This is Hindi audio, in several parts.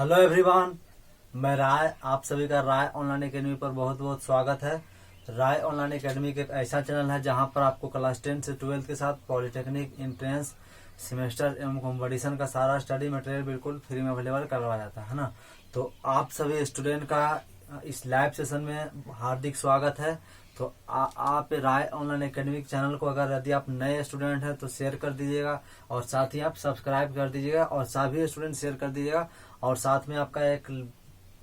हेलो एवरीवन, मैं राय। आप सभी का राय ऑनलाइन एकेडमी पर बहुत बहुत स्वागत है। राय ऑनलाइन एकेडमी एक ऐसा चैनल है जहां पर आपको क्लास 10 से 12 के साथ पॉलिटेक्निक, एंट्रेंस, सेमेस्टर एवं कंपटीशन का सारा स्टडी मटेरियल बिल्कुल फ्री में अवेलेबल करवाया जाता है ना। तो आप सभी स्टूडेंट का इस लाइव सेशन में हार्दिक स्वागत है। तो आप राय ऑनलाइन एकेडमिक चैनल को अगर यदि आप नए स्टूडेंट हैं तो शेयर कर दीजिएगा और साथ ही आप सब्सक्राइब कर दीजिएगा और सभी स्टूडेंट शेयर कर दीजिएगा और साथ में आपका एक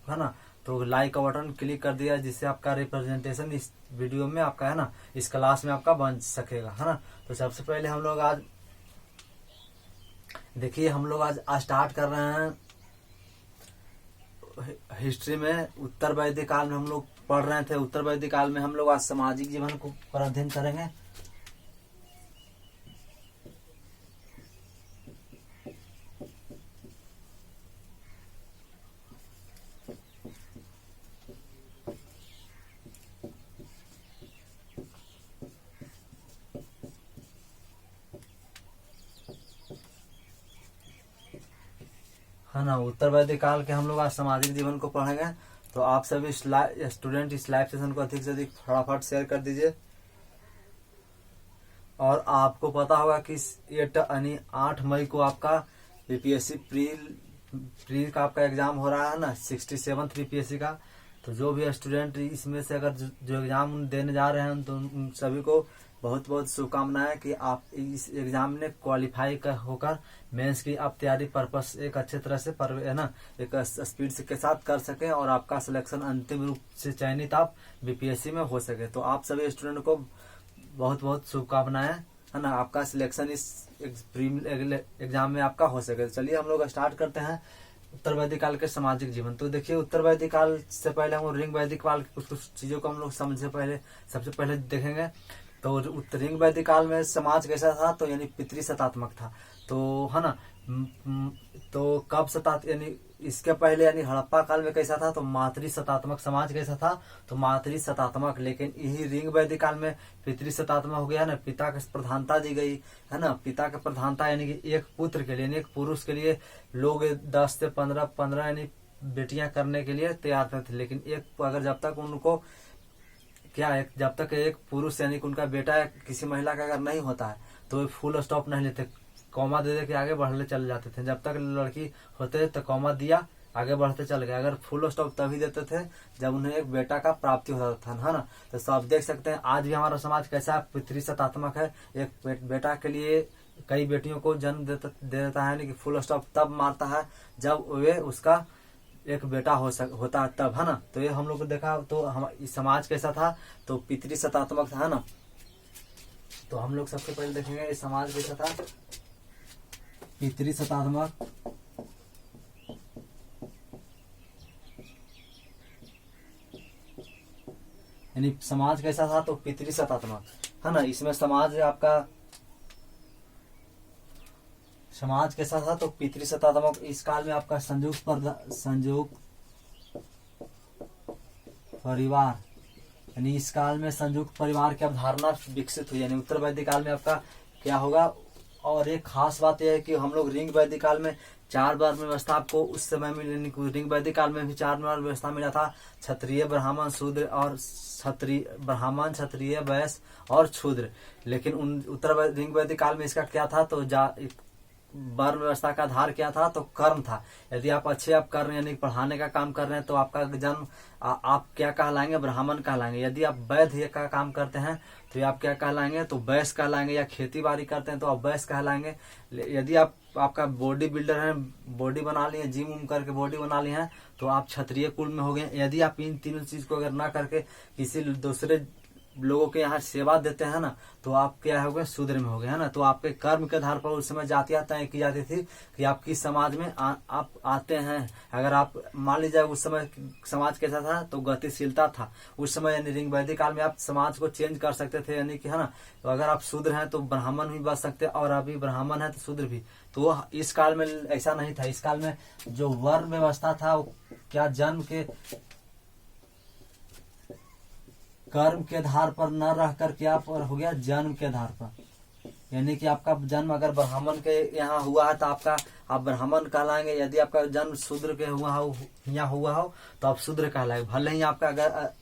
है ना तो लाइक का बटन क्लिक कर दिया जिससे आपका रिप्रेजेंटेशन इस वीडियो में आपका है ना इस क्लास में आपका बन सकेगा है ना। तो सबसे पहले हम लोग आज देखिए हम लोग आज स्टार्ट कर रहे हैं हिस्ट्री में। उत्तर वैदिक काल में हम लोग पढ़ रहे थे। उत्तर वैदिक काल में हम लोग आज सामाजिक जीवन को पर अध्ययन करेंगे। है ना, उत्तर वैदिक काल के हम लोग आज सामाजिक जीवन को पढ़ेंगे। तो आप सभी स्टूडेंट इस लाइव सेशन को अधिक से अधिक फटाफट शेयर कर दीजिए। और आपको पता होगा कि ये 8 मई को आपका बीपीएससी प्री का आपका एग्जाम हो रहा है ना, 67 बीपीएससी का। तो जो भी स्टूडेंट इसमें से अगर जो एग्जाम देने जा रहे हैं तो उन सभी को बहुत बहुत शुभकामनाएं कि आप इस एग्जाम में क्वालिफाई होकर मेंस की आप तैयारी पर्पस एक अच्छे तरह से है ना एक स्पीड के साथ कर सकें और आपका सिलेक्शन अंतिम रूप से चयनित आप बीपीएससी में हो सके। तो आप सभी स्टूडेंट को बहुत बहुत शुभकामनाएं है ना, आपका सिलेक्शन इस एग्जाम में आपका हो सके। चलिए हम लोग स्टार्ट करते हैं उत्तर वैदिक काल के सामाजिक जीवन। तो देखिए उत्तर वैदिक काल से पहले हम रिंग वैदिक काल की कुछ चीजों को हम लोग सबसे पहले देखेंगे। तो रिंग वैदिक काल में समाज कैसा था, तो यानी पितृ सत्तात्मक था। तो है ना तो कब यानी इसके पहले यानी हड़प्पा काल में कैसा था, तो मातृ सत्तात्मक समाज कैसा था, तो मातृ सत्तात्मक। लेकिन यही रिंग वैदिक काल में पितृ सत्तात्मक हो गया ना, पिता की प्रधानता दी गई है ना। पिता की प्रधानता यानी कि एक पुत्र के लिए यानी एक पुरुष के लिए लोग 10 से 15 यानी बेटियां करने के लिए तैयार थे। लेकिन एक अगर जब तक उनको जब तक एक पुरुष यानी कि उनका बेटा किसी महिला का अगर नहीं होता है तो फुल स्टॉप नहीं लेते, कॉमा दे के आगे बढ़ले चले जाते थे। जब तक लड़की होते तो कॉमा दिया आगे बढ़ते चल गए। अगर फुल स्टॉप तभी देते थे जब उन्हें एक बेटा का प्राप्ति होता था है ना। तो आप देख सकते हैं आज भी हमारा समाज कैसा पितृ सत्तात्मक है। एक बेटा के लिए कई बेटियों को जन्म दे देता है, यानी कि फुल स्टॉप तब मारता है जब वे उसका एक बेटा होता है तब है ना। तो ये हम लोग को देखा तो हम इस समाज कैसा था, तो पितृ सत्तात्मक था है ना। तो हम लोग सबसे पहले देखेंगे इस समाज कैसा था, पितृ सत्तात्मक। यानी समाज कैसा था, तो पितृ सत्तात्मक है ना। इसमें समाज कैसा था, तो पितृ सत्तात्मक। इस काल में आपका संयुक्त परिवार यानी इस काल में संयुक्त परिवार की अवधारणा विकसित हुई। यानी उत्तर वैदिक काल में आपका क्या होगा। और एक खास बात यह है कि हम लोग रिंग वैदिक काल में 4 बार व्यवस्था आपको उस समय मिली। रिंग वैदिक काल में भी 4 बार व्यवस्था मिला था, क्षत्रिय, ब्राह्मण, शूद्र और क्षत्रिय, वैश्य और शूद्र। लेकिन उत्तर रिंग वैदिक काल में इसका क्या था, तो वर्ण व्यवस्था का आधार क्या था, तो कर्म था। यदि आप कर रहे हैं यानी पढ़ाने का काम कर रहे हैं तो आपका जन्म आप क्या कहलाएंगे, ब्राह्मण कहलाएंगे। यदि आप वैद्य का काम करते हैं तो आप क्या कहलाएंगे, तो वैश्य कहलाएंगे। या खेती बाड़ी करते हैं तो आप वैश्य कहलाएंगे। यदि आपका बॉडी बिल्डर है, बॉडी बना लिए, जिम उम करके बॉडी बना लिए हैं, तो आप क्षत्रिय कुल में हो गए। यदि आप इन तीनों चीज को अगर ना करके किसी दूसरे लोगों के यहाँ सेवा देते हैं ना, तो आप क्या हो गए, शूद्र में हो गए है ना। तो आपके कर्म के आधार पर उस समय जातियां तय की जाती थी कि आप किस समाज में आप आते हैं। अगर आप मान लीजिए उस समय समाज कैसा था, तो गतिशीलता था उस समय। यानी रिंग वैदिक काल में आप समाज को चेंज कर सकते थे, यानी कि है ना। तो अगर आप शूद्र हैं तो ब्राह्मण भी बन सकते, और अभी ब्राह्मण है तो शूद्र भी। तो इस काल में ऐसा नहीं था। इस काल में जो वर्ण व्यवस्था था वो क्या जन्म के कर्म के आधार पर न रह कर क्या पर हो गया, जन्म के आधार पर। यानी कि आपका जन्म अगर ब्राह्मण के यहाँ हुआ है तो आप ब्राह्मण कहलाएंगे। यदि आपका जन्म शूद्र के यहाँ हुआ हो तो आप शूद्र कहलाएंगे। भले ही आपका अगर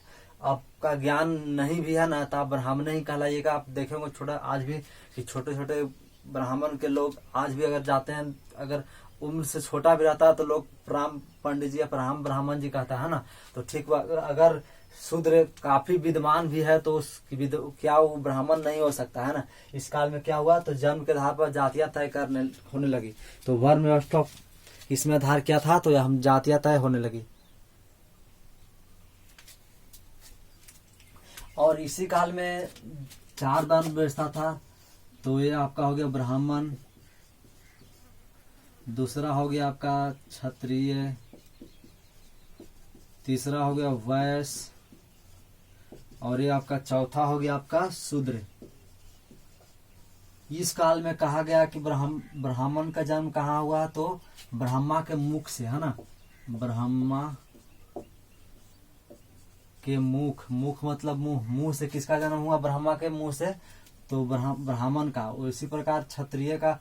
आपका ज्ञान नहीं भी है ना तो आप ब्राह्मण ही कहलाइएगा। आप देखेंगे छोटा आज भी कि छोटे छोटे ब्राह्मण के लोग आज भी अगर जाते हैं, अगर उम्र से छोटा भी रहता है तो लोग प्रणाम पंडित जी या प्रणाम ब्राह्मण जी कहता है ना। तो ठीक, अगर शूद्र काफी विद्वान भी है तो क्या वो ब्राह्मण नहीं हो सकता है ना। इस काल में क्या हुआ, तो जन्म के आधार पर जातियां तय करने होने लगी। तो वर्ण व्यवस्था इसमें आधार क्या था, तो हम जातियां तय होने लगी। और इसी काल में 4 वर्ण व्यवस्था था। तो ये आपका हो गया ब्राह्मण, दूसरा हो गया आपका क्षत्रिय, तीसरा हो गया वैश्य, और ये आपका चौथा हो गया आपका शूद्र। इस काल में कहा गया कि ब्राह्मण का जन्म कहाँ हुआ, तो ब्रह्मा के मुख से, है ना। ब्रह्मा के मुख मतलब मुंह से किसका जन्म हुआ, ब्रह्मा के मुंह से, तो ब्राह्मण का। इसी प्रकार क्षत्रिय का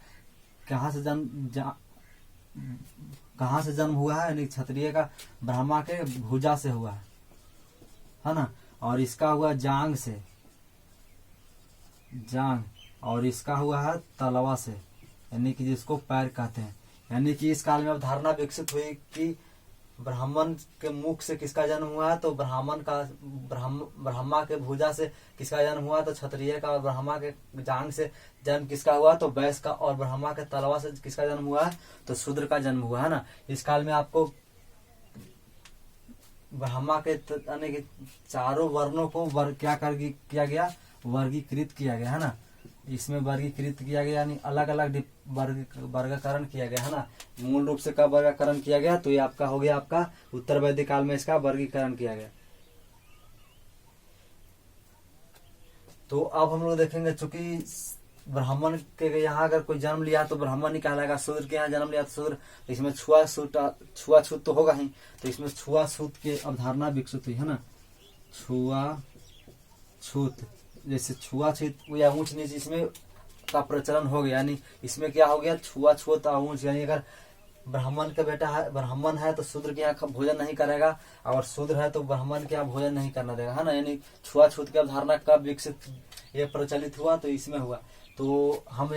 कहाँ से जन्म हुआ है, यानी क्षत्रिय का ब्रह्मा के भुजा से हुआ है ना। और इसका हुआ जांग से, और इसका हुआ है तलवा से, यानी कि जिसको पैर कहते हैं। यानी कि इस काल में अब धारणा विकसित हुई कि ब्राह्मण के मुख से किसका जन्म हुआ है, तो ब्रह्मा के भुजा से किसका जन्म हुआ, तो क्षत्रिय का। और ब्रह्मा के जांग से जन्म किसका हुआ, तो वैश्य का। और ब्रह्मा के तलवा से किसका जन्म हुआ है, तो शूद्र का जन्म हुआ है ना। इस काल में आपको ब्रह्मा के यानी कि चारों वर्णों को किया गया, वर्गीकृत किया गया है ना। इसमें वर्गीकृत किया गया यानी अलग अलग वर्गीकरण किया गया है ना। मूल रूप से कब वर्गीकरण किया गया, तो ये आपका हो गया आपका उत्तर वैदिक काल में इसका वर्गीकरण किया गया। तो अब हम लोग देखेंगे, चूंकि ब्राह्मण के यहाँ अगर कोई जन्म लिया तो ब्राह्मण ही कहलाएगा, शूद्र के यहाँ जन्म लिया तो शूद्र। तो इसमें छुआछूत तो होगा ही, तो इसमें छुआछूत की अवधारणा विकसित हुई है ना। छुआछूत, जैसे छुआछूत या ऊंच नीच, इसमें का प्रचलन हो गया। यानी इसमें क्या हो गया, छुआछूत और ऊंच, यानी अगर ब्राह्मण का बेटा है, ब्राह्मण है तो शूद्र के यहाँ भोजन नहीं करेगा, और शूद्र है तो ब्राह्मण के यहाँ भोजन नहीं करना देगा, है ना। यानी छुआछूत की अवधारणा कब विकसित, ये प्रचलित हुआ, तो इसमें हुआ। तो हम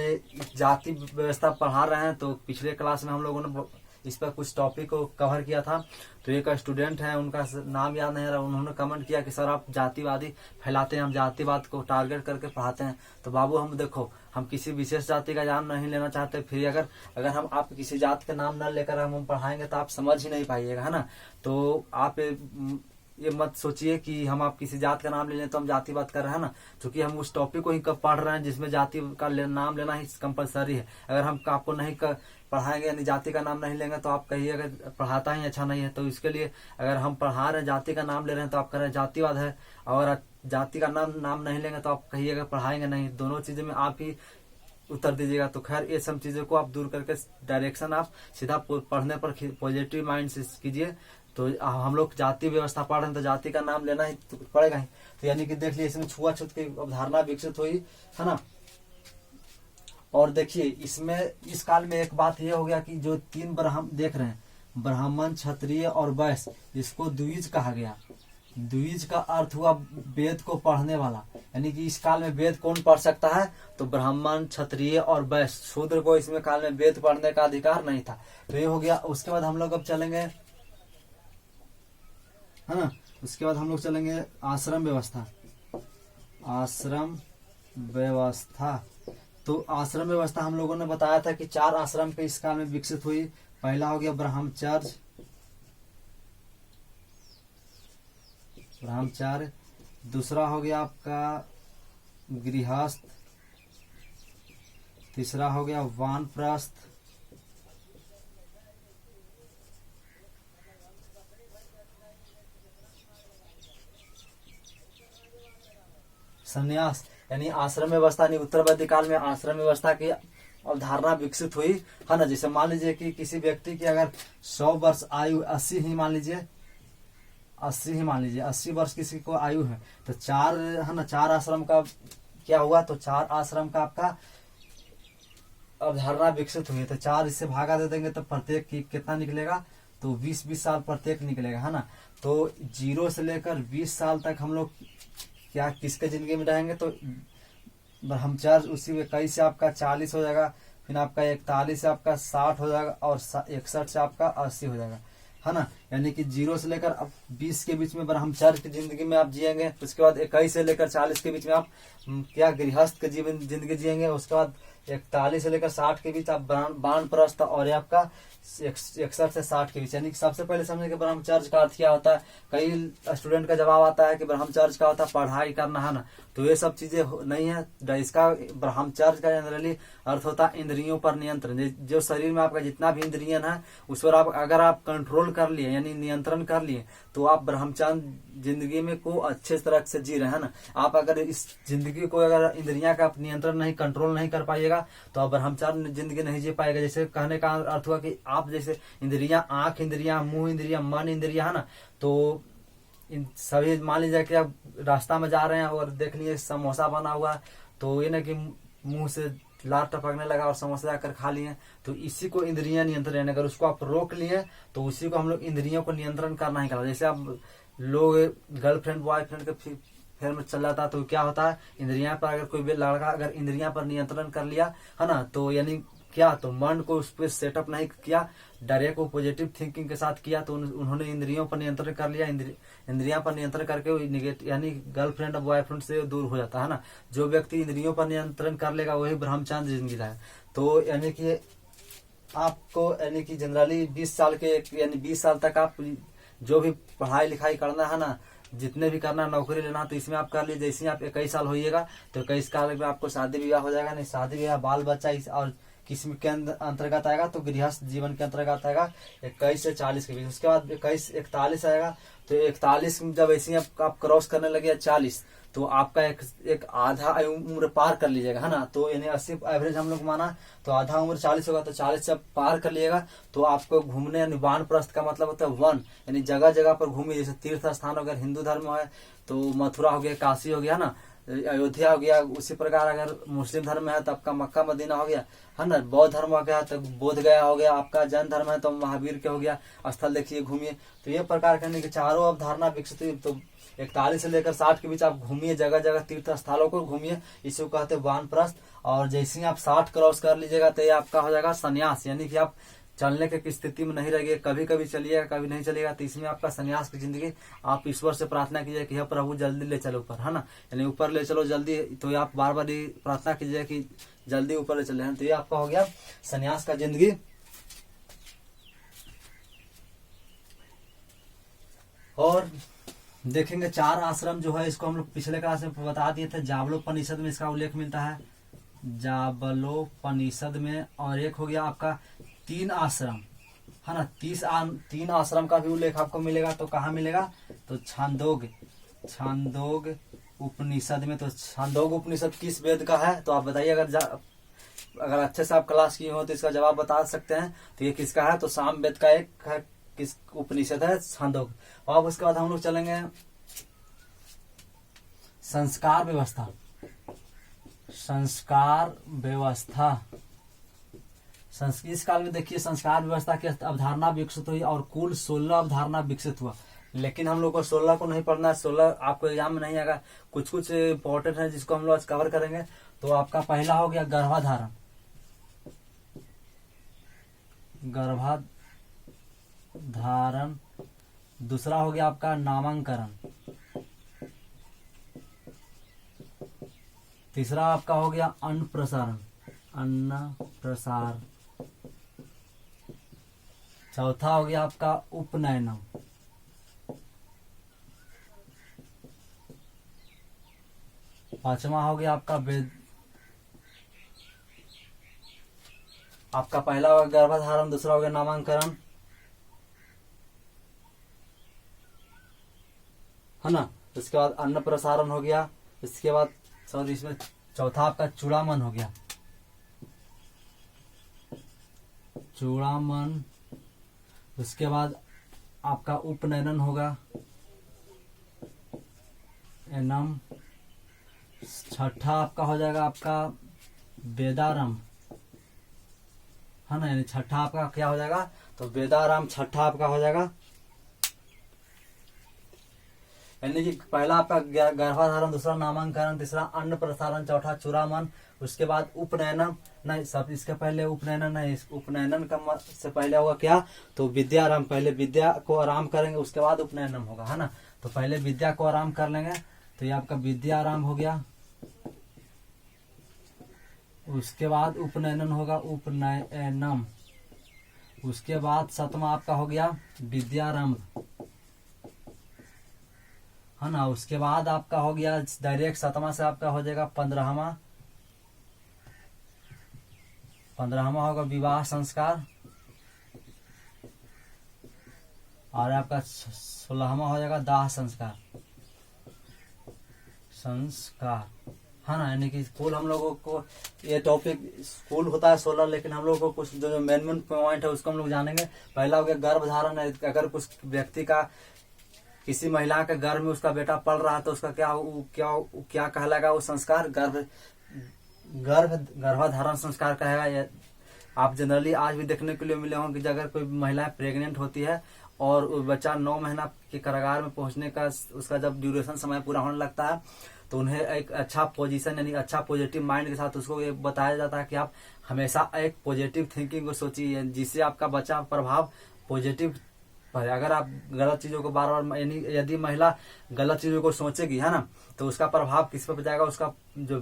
जाति व्यवस्था पढ़ा रहे हैं, तो पिछले क्लास में हम लोगों ने इस पर कुछ टॉपिक को कवर किया था। तो एक स्टूडेंट है, उनका नाम याद नहीं रहा, उन्होंने कमेंट किया कि सर आप जातिवादी फैलाते हैं, हम जातिवाद को टारगेट करके पढ़ाते हैं। तो बाबू हम देखो, हम किसी विशेष जाति का नाम नहीं लेना चाहते, फिर अगर हम आप किसी जात का नाम न लेकर हम पढ़ाएंगे तो आप समझ ही नहीं पाइएगा, है ना। तो आप ये मत सोचिए कि हम आप किसी जात का नाम ले लें तो हम जातिवाद कर रहे हैं ना, क्योंकि हम उस टॉपिक को ही पढ़ रहे हैं जिसमें जाति का नाम लेना ही कंपलसरी है। अगर हम आपको नहीं पढ़ाएंगे, यानी जाति का नाम नहीं लेंगे, तो आप कहिएगा पढ़ाता ही अच्छा नहीं है। तो इसके लिए अगर हम पढ़ा रहे हैं, जाति का नाम ले रहे हैं, तो आप कह रहे हैं जातिवाद है, और जाति का नाम नहीं लेंगे तो आप कहिएगा पढ़ाएंगे नहीं। दोनों चीजों में आप ही उत्तर दीजिएगा। तो खैर ये सब चीजों को आप दूर करके डायरेक्शन आप सीधा पढ़ने पर पॉजिटिव माइंड से कीजिए। तो हम लोग जाति व्यवस्था पढ़ रहे हैं तो जाति का नाम लेना ही पड़ेगा ही। तो यानी कि देख लीजिए, इसमें छुआछूत की अवधारणा विकसित हुई है ना। और देखिए इसमें इस काल में एक बात यह हो गया कि जो 3 ब्राह्मण देख रहे हैं, ब्राह्मण, क्षत्रिय और वैश्य, इसको द्विज कहा गया। द्विज का अर्थ हुआ वेद को पढ़ने वाला, यानी कि इस काल में वेद कौन पढ़ सकता है, तो ब्राह्मण, क्षत्रिय और वैश्य। शूद्र को इसमें काल में वेद पढ़ने का अधिकार नहीं था। तो ये हो गया। उसके बाद हम लोग अब चलेंगे, है ना, उसके बाद हम लोग चलेंगे आश्रम व्यवस्था। आश्रम व्यवस्था, तो आश्रम व्यवस्था हम लोगों ने बताया था कि 4 आश्रम के इस काल में विकसित हुई। पहला हो गया ब्रह्मचर्य, दूसरा हो गया आपका गृहस्थ, तीसरा हो गया वानप्रस्थ, संन्यास। यानी आश्रम व्यवस्था, यानी उत्तर वैदिक काल में आश्रम व्यवस्था की अवधारणा विकसित हुई, है ना। जैसे मान लीजिए कि किसी व्यक्ति की अगर 100 वर्ष आयु, 80 ही मान लीजिए, 80 वर्ष किसी को आयु है, तो 4 है ना, 4 आश्रम का क्या हुआ, तो 4 आश्रम का आपका अवधारणा विकसित हुई है। तो 4 इससे भागा दे देंगे तो प्रत्येक की कितना निकलेगा, तो 20-20 साल प्रत्येक निकलेगा, है ना। तो 0 से लेकर 20 साल तक हम लोग क्या किसके जिंदगी में रहेंगे, तो ब्रह्मचर्य। उसी में 21 से आपका 40 हो जाएगा, फिर आपका 41 से आपका 60 हो जाएगा, और 61 से आपका 80 हो जाएगा, है ना। यानी कि 0 से लेकर अब 20 के बीच में ब्रह्मचर्य की जिंदगी में आप जिएंगे। उसके बाद 21 से लेकर 40 के बीच में आप क्या गृहस्थ के जीवन जिंदगी जिएंगे। उसके बाद 41 से लेकर 60 के बीच आप वानप्रस्थ, और ये आपका 61 से 60 के बीच। यानी कि सबसे पहले समझे कि ब्रह्मचर्य का अर्थ क्या होता है। कई स्टूडेंट का जवाब आता है कि ब्रह्मचर्य का होता है पढ़ाई करना, है ना। तो ये सब चीजें नहीं है। इसका ब्रह्मचर्य का जनरली अर्थ होता है इंद्रियों पर नियंत्रण। जो शरीर में आपका जितना भी इंद्रियन है उस पर आप अगर आप कंट्रोल कर लिए, यानी नियंत्रण कर लिए, तो आप ब्रह्मचर्य जिंदगी में को अच्छे तरह से जी रहे हैं ना। आप अगर इस जिंदगी को अगर इंद्रियां का नियंत्रण नहीं, कंट्रोल नहीं कर पाइएगा, तो आप ब्रह्मचर्य जिंदगी नहीं जी पाएगा। जैसे कहने का अर्थ हुआ कि आप जैसे इंद्रियां, आंख इंद्रियां, मुंह इंद्रियां, मन इंद्रियां, है ना। तो इन सभी मान लीजिए कि आप रास्ता में जा रहे हैं और देख लिए समोसा बना हुआ है, तो ये ना कि मुंह से लार टपकने लगा और समोसा जाकर खा लिए, तो इसी को इंद्रियां नियंत्रण। अगर उसको आप रोक लिए तो उसी को हम लोग इंद्रियों को नियंत्रण करना ही करना। जैसे आप लोग गर्लफ्रेंड बॉयफ्रेंड के फेर में चल जाता है, तो क्या होता है, इंद्रियां पर अगर कोई भी लड़का अगर इंद्रियां पर नियंत्रण कर लिया, है ना, तो यानी क्या, तो मन को उस पर सेटअप नहीं किया, डायरेक्ट वो पॉजिटिव थिंकिंग के साथ किया, तो उन्होंने इंद्रियों पर नियंत्रण कर लिया। इंद्रियां पर नियंत्रण करके नेगेटिव यानी गर्लफ्रेंड और बॉयफ्रेंड से दूर हो जाता है ना। जो व्यक्ति इंद्रियों पर नियंत्रण कर लेगा वही ब्रह्मचर्य जिंदगी है। तो यानी कि आपको यानी कि जनरली 20 साल के यानी 20 साल तक आप जो भी पढ़ाई लिखाई करना है ना, जितने भी करना, नौकरी लेना, तो इसमें आप कर लीजिए। जैसे ही आप 21 साल होइएगा तो 21 साल में आपको शादी विवाह हो जाएगा। नहीं शादी विवाह बाल बच्चा और किस्म के अंतर्गत आएगा, तो गृहस्थ जीवन के अंतर्गत आएगा 21 से 40 के बीच। उसके बाद 41 आएगा, तो 41 जब ऐसे आप क्रॉस करने लगे 40, तो आपका एक आधा उम्र पार कर लीजिएगा, है ना। तो यानी 80 एवरेज हम लोग माना, तो आधा उम्र 40 होगा, तो 40 से पार कर लिएगा तो आपको घूमने, यानी वानप्रस्थ का मतलब होता है वन, यानी जगह जगह पर घूमिए। जैसे तीर्थ स्थान अगर हिंदू धर्म है तो मथुरा हो गया, काशी हो गया ना, अयोध्या हो गया। उसी प्रकार अगर मुस्लिम धर्म में है तो आपका मक्का मदीना हो गया, है ना। बौद्ध धर्म हो गया तो बोध गया हो गया। आपका जैन धर्म है तो महावीर के हो गया, स्थल देखिए घूमिए। तो ये प्रकार करने की चारों अवधारणा विकसित हुई। तो 41 से लेकर 60 के बीच आप घूमिए, जगह जगह तीर्थ स्थलों को घूमिए, इसको कहते हैं वानप्रस्थ। और जैसे ही आप 60 क्रॉस कर लीजिएगा तो ये आपका हो जाएगा संन्यास, यानी कि आप चलने की स्थिति में नहीं रहेंगे, कभी कभी चलिएगा कभी नहीं चलिएगा। तो इसमें आपका संन्यास की जिंदगी। आप ईश्वर से प्रार्थना कीजिए कि हे प्रभु जल्दी ले चलो ऊपर, है ना, यानी ऊपर ले चलो जल्दी। तो आप बार बार प्रार्थना कीजिए कि जल्दी ऊपर ले चले। तो ये आपका हो गया संन्यास का जिंदगी। और देखेंगे 4 आश्रम जो है, इसको हम लोग पिछले क्लास में बता दिए थे। जावलोपनिषद में इसका उल्लेख मिलता है, जावलोपनिषद में। और एक हो गया आपका 3 आश्रम, है ना। 3 आश्रम का भी उल्लेख आपको मिलेगा। तो कहाँ मिलेगा, तो छांदोग उपनिषद में। तो छांदोग उपनिषद किस वेद का है, तो आप बताइए। अगर अच्छे से आप क्लास किए हो तो इसका जवाब बता सकते हैं। तो ये किसका है, तो साम वेद का एक किस उपनिषद है, छांदोग। और उसके बाद हम लोग चलेंगे संस्कार व्यवस्था। इस काल में देखिए संस्कार व्यवस्था की अवधारणा विकसित हुई और कुल 16 अवधारणा विकसित हुआ। लेकिन हम लोग को 16 को नहीं पढ़ना है, 16 आपको एग्जाम में नहीं आएगा। कुछ कुछ इंपॉर्टेंट है जिसको हम लोग आज कवर करेंगे। तो आपका पहला हो गया गर्भाधारण। दूसरा हो गया आपका नामकरण। तीसरा आपका हो गया अन्न प्रसार। चौथा हो गया आपका उपनयनम। पांचवा हो गया आपका आपका पहला हो गया गर्भधारण, दूसरा हो गया नामकरण, है ना। इसके बाद अन्न प्रसारण हो गया। इसके बाद इसमें चौथा आपका चूड़ामन हो गया, चूड़ामन। उसके बाद आपका उपनयन होगा, एनम। छठा आपका हो जाएगा आपका वेदारंभ। है ना, यानी छठा आपका क्या हो जाएगा, तो वेदाराम छठा आपका हो जाएगा। यानी कि पहला आपका गर्भाधारण, दूसरा नामांकन, तीसरा अन्न प्रसारण, चौथा चूड़ामन, उसके बाद उपनयनम, नहीं सब इसके पहले उपनयनन नहीं, उपनयनन का से पहले होगा क्या, तो विद्याराम, पहले विद्या को आराम करेंगे उसके बाद उपनयनम होगा, है ना। तो पहले विद्या को आराम कर लेंगे, तो ये आपका विद्याराम हो गया, उसके बाद उपनयनन होगा उपनयनम, उसके बाद सतमा आपका हो गया विद्यारंभ, है ना। उसके बाद आपका हो गया डायरेक्ट सतमा से आपका हो जाएगा पंद्रहवा, पंद्रहवा होगा विवाह संस्कार, और आपका 16वां हो जाएगा दाह संस्कार, है ना। यानी कि स्कूल हम लोगों को ये टॉपिक स्कूल होता है 16, लेकिन हम लोगों को कुछ जो मेन पॉइंट है उसको हम लोग जानेंगे। पहला हो गया गर्भधारण है, अगर कुछ व्यक्ति का किसी महिला के गर्भ में उसका बेटा पल रहा है तो उसका क्या कहलाएगा, वो संस्कार गर्भधारण संस्कार कहेगा। आप जनरली आज भी देखने के लिए मिले होंगे कि अगर कोई महिला प्रेग्नेंट होती है और वो बच्चा 9 महीना के कारागार में पहुंचने का उसका जब ड्यूरेशन समय पूरा होने लगता है, तो उन्हें एक अच्छा पोजीशन यानी अच्छा पॉजिटिव माइंड के साथ उसको ये बताया जाता है कि आप हमेशा एक पॉजिटिव थिंकिंग को सोचिए, जिससे आपका बच्चा प्रभाव पॉजिटिव है। अगर आप गलत चीजों को बार बार, यानी यदि महिला गलत चीजों को सोचेगी, है ना, तो उसका प्रभाव किस पर जाएगा, उसका जो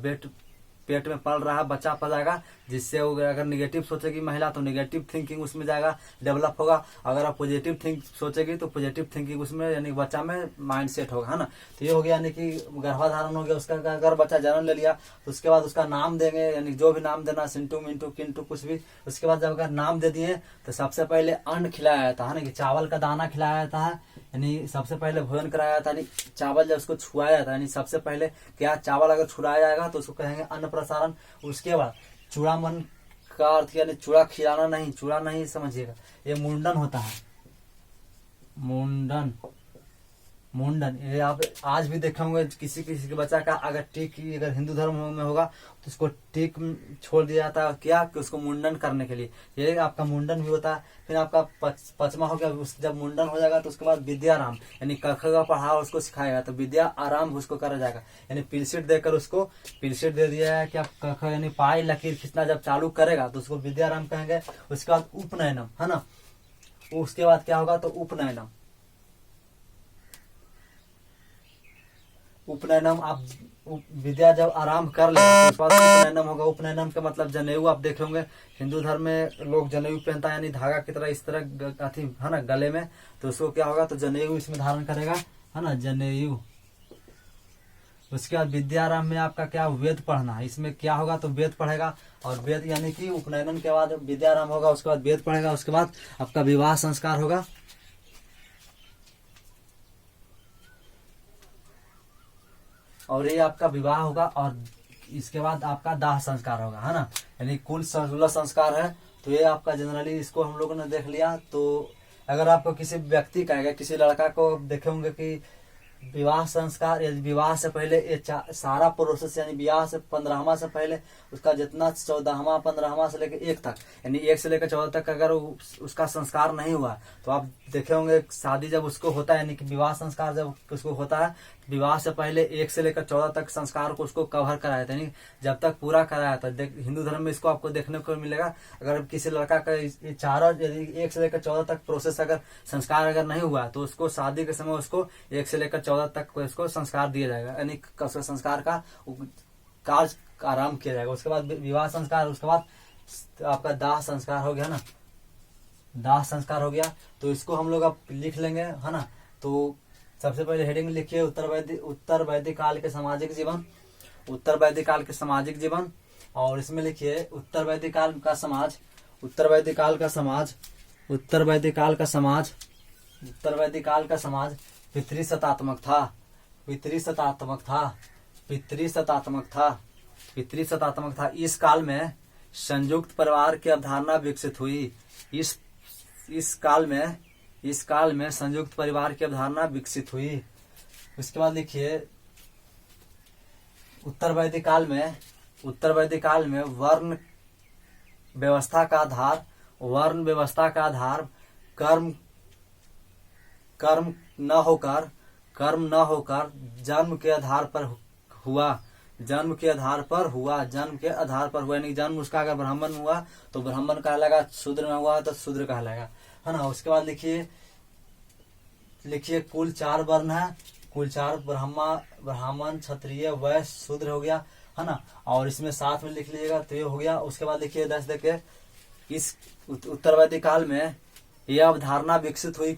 पेट में पल रहा है बच्चा पर जाएगा, जिससे वो अगर निगेटिव सोचेगी महिला तो निगेटिव थिंकिंग उसमें जाएगा, डेवलप होगा। अगर आप पॉजिटिव थिंक सोचेगी तो पॉजिटिव थिंकिंग उसमें यानी बच्चा में माइंड सेट होगा, है ना। तो ये हो गया यानी कि गर्भाधारण हो गया। उसका अगर बच्चा जन्म ले लिया तो उसके बाद उसका नाम देंगे, यानी जो भी नाम देना, सिंटू मिंटू किंटू कुछ भी। उसके बाद जब अगर नाम दे दिए तो सबसे पहले अन्न खिलाया जाता है ना, कि चावल का दाना खिलाया जाता है, यानी सबसे पहले भोजन कराया जाता है। यानी चावल जब उसको छुआया जाता है, यानी सबसे पहले क्या चावल अगर छुड़ाया जाएगा तो उसको कहेंगे अन्न प्रसारण। उसके बाद चूड़ामन का अर्थ यानी चूड़ा खिलाना नहीं, चूड़ा नहीं समझिएगा, ये मुंडन होता है, मुंडन ये आप आज भी देखे होंगे। किसी किसी के बच्चा का अगर टीक अगर हिंदू धर्म में होगा तो उसको टीक छोड़ दिया जाता है, क्या कि उसको मुंडन करने के लिए, ये आपका मुंडन भी होता है। फिर आपका पचमा हो गया, जब मुंडन हो जाएगा तो उसके बाद विद्याराम, यानी क ख का पढ़ाओ उसको सिखाएगा, तो विद्या आराम उसको करा जाएगा, यानी पिलसीट देकर उसको पिलसीट दे दिया है कि आप क ख यानी पाई लकीर खींचना जब चालू करेगा तो उसको विद्याराम कहेंगे। उसके बाद उपनयनम, है ना, उसके बाद क्या होगा तो उपनयनम, उपनयनम आप विद्या जब आराम कर लेगा तो उसके बाद उपनयनम होगा। उपनयनम का मतलब जनेऊ, आप देखे होंगे हिंदू धर्म में लोग जनेऊ पहनता है, यानी धागा की तरह इस तरह अथी, है ना, गले में, तो उसको क्या होगा तो जनेऊ इसमें धारण करेगा, है ना, जनेऊ। उसके बाद विद्याराम में आपका क्या वेद पढ़ना, इसमें क्या होगा तो वेद पढ़ेगा, और वेद यानी कि उपनयन के बाद विद्याराम होगा, उसके बाद वेद पढ़ेगा, उसके बाद आपका विवाह संस्कार होगा, और ये आपका विवाह होगा, और इसके बाद आपका दाह संस्कार होगा, है ना। यानी कुल 16 संस्कार है। तो ये आपका जनरली इसको हम लोगों ने देख लिया। तो अगर आपको किसी व्यक्ति का है, किसी लड़का को देखे होंगे कि विवाह संस्कार, विवाह से पहले ये सारा प्रोसेस, यानी विवाह से 15वां से पहले उसका जितना 14वां 15वां से लेकर 1 तक, यानी 1 से लेकर 14 तक अगर उसका संस्कार नहीं हुआ तो आप देखे होंगे शादी जब उसको होता है, यानी कि विवाह संस्कार जब उसको होता है, विवाह से पहले 1 से लेकर 14 तक संस्कार को उसको कवर कराया था, यानी जब तक पूरा कराया था। हिंदू धर्म में इसको आपको देखने को मिलेगा। अगर किसी लड़का का ये चारों, यदि 1 से लेकर 14 तक प्रोसेस अगर संस्कार अगर नहीं हुआ तो उसको शादी के समय उसको 1 से लेकर 14 तक इसको संस्कार दिया जाएगा, यानी संस्कार का कार्य आरंभ किया जाएगा। उसके बाद विवाह संस्कार, उसके बाद आपका दाह संस्कार हो गया ना, दाह संस्कार हो गया। तो इसको हम लोग अब लिख लेंगे, है ना। तो सबसे पहले हेडिंग लिखिए उत्तर वैदिक काल के सामाजिक जीवन, उत्तर वैदिक काल के सामाजिक जीवन, और इसमें लिखिए उत्तर वैदिक काल का समाज, उत्तर वैदिक काल का समाज, उत्तर वैदिक काल का समाज, उत्तर वैदिक काल का समाज पितृसत्तात्मक था, पितृसत्तात्मक था, पितृसत्तात्मक था, पितृसत्तात्मक था। इस काल में संयुक्त परिवार की अवधारणा विकसित हुई। इस काल में संयुक्त परिवार की अवधारणा विकसित हुई। उसके बाद लिखिए उत्तर वैदिक काल में वर्ण व्यवस्था का आधार वर्ण व्यवस्था का आधार कर्म कर्म न होकर जन्म के आधार पर हुआ, जन्म के आधार पर हुआ, यानी जन्म उसका अगर ब्राह्मण में हुआ तो ब्राह्मण कहलाएगा, शूद्र में हुआ तो शूद्र कहलाएगा, है ना। उसके बाद लिखिए कुल 4 वर्ण है, कुल 4 ब्राह्मण क्षत्रिय वैश्य शूद्र हो गया, है ना। और इसमें साथ में लिख लीजिएगा तो ये हो गया। उसके बाद लिखिए 10 देखिए, इस उत्तरवैदिक काल में यह अवधारणा विकसित हुई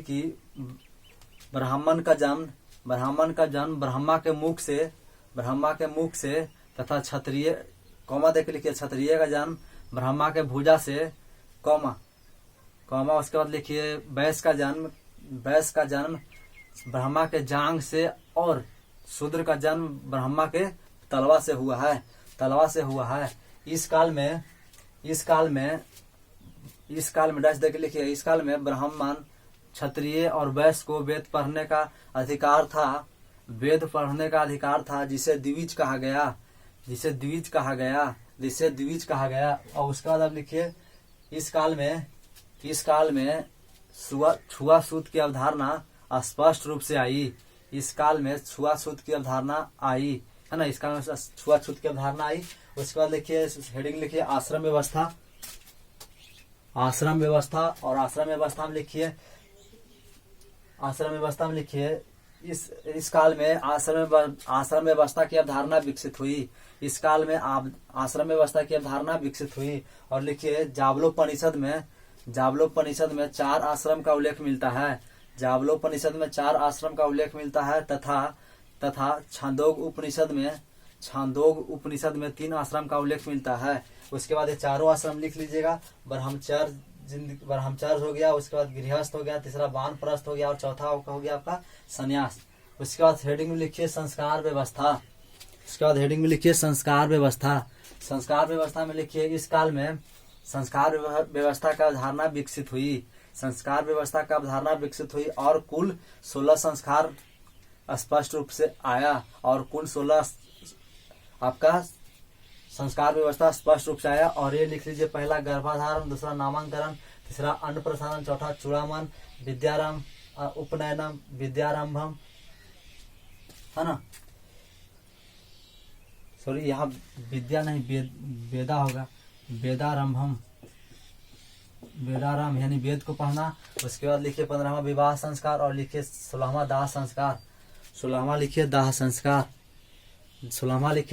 कि ब्राह्मण का जन्म ब्रह्मा के मुख से तथा क्षत्रिय कौमा देख लिखिए, क्षत्रिय का जन्म ब्रह्मा के भुजा से कौमा। उसके बाद लिखिए वैश्य का जन्म ब्रह्मा के जांग से और शूद्र का जन्म ब्रह्मा के तलवा से हुआ है। इस काल में डैश देख लिखिए, इस काल में ब्राह्मण क्षत्रिय और वैश्य को वेद पढ़ने का अधिकार था, जिसे द्विज कहा गया। और उसके बाद अब लिखिए इस काल में छुआछूत की अवधारणा स्पष्ट रूप से आई। इस काल में छुआछूत की अवधारणा आई, है ना। इस काल में छुआछूत की अवधारणा आई। उसके बाद लिखिए हेडिंग लिखिए आश्रम व्यवस्था। और आश्रम व्यवस्था में लिखिए इस काल में आश्रम व्यवस्था की अवधारणा विकसित हुई। इस काल में आश्रम व्यवस्था की अवधारणा विकसित हुई। और लिखिए जावलोपनिषद में 4 आश्रम का उल्लेख मिलता है। तथा छांदोग उपनिषद में 3 आश्रम का उल्लेख मिलता है। उसके बाद ये चारों आश्रम लिख लीजिएगा। ब्रह्मचर्य हो गया, उसके बाद गृहस्थ हो गया, तीसरा वानप्रस्थ हो गया और चौथा हो गया आपका संन्यास। उसके बाद हेडिंग में लिखिए संस्कार व्यवस्था। संस्कार व्यवस्था में लिखिए इस काल में संस्कार व्यवस्था का अवधारणा विकसित हुई और कुल 16 संस्कार स्पष्ट रूप से आया। और कुल 16 आपका संस्कार व्यवस्था स्पष्ट रूप से आया। और ये लिख लीजिए, पहला गर्भाधारण, दूसरा नामांकरण, तीसरा अन्नप्रसारण, चौथा चूड़ामन, विद्यारंभ, उपनयनम, विद्यारंभम, है ना। सॉरी, यहाँ विद्या नहीं वेदा होगा, वेदारंभम, वेदारंभ यानी वेद को पढ़ना। उसके बाद लिखिए 15वां विवाह संस्कार और लिखिए 16वां दाह संस्कार। 16वां लिखिए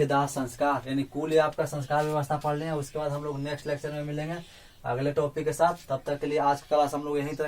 दाह संस्कार, यानी कुल ये आपका संस्कार व्यवस्था पढ़ लें। उसके बाद हम लोग नेक्स्ट लेक्चर में मिलेंगे अगले टॉपिक के साथ। तब तक के लिए आज का क्लास हम लोग यहीं तक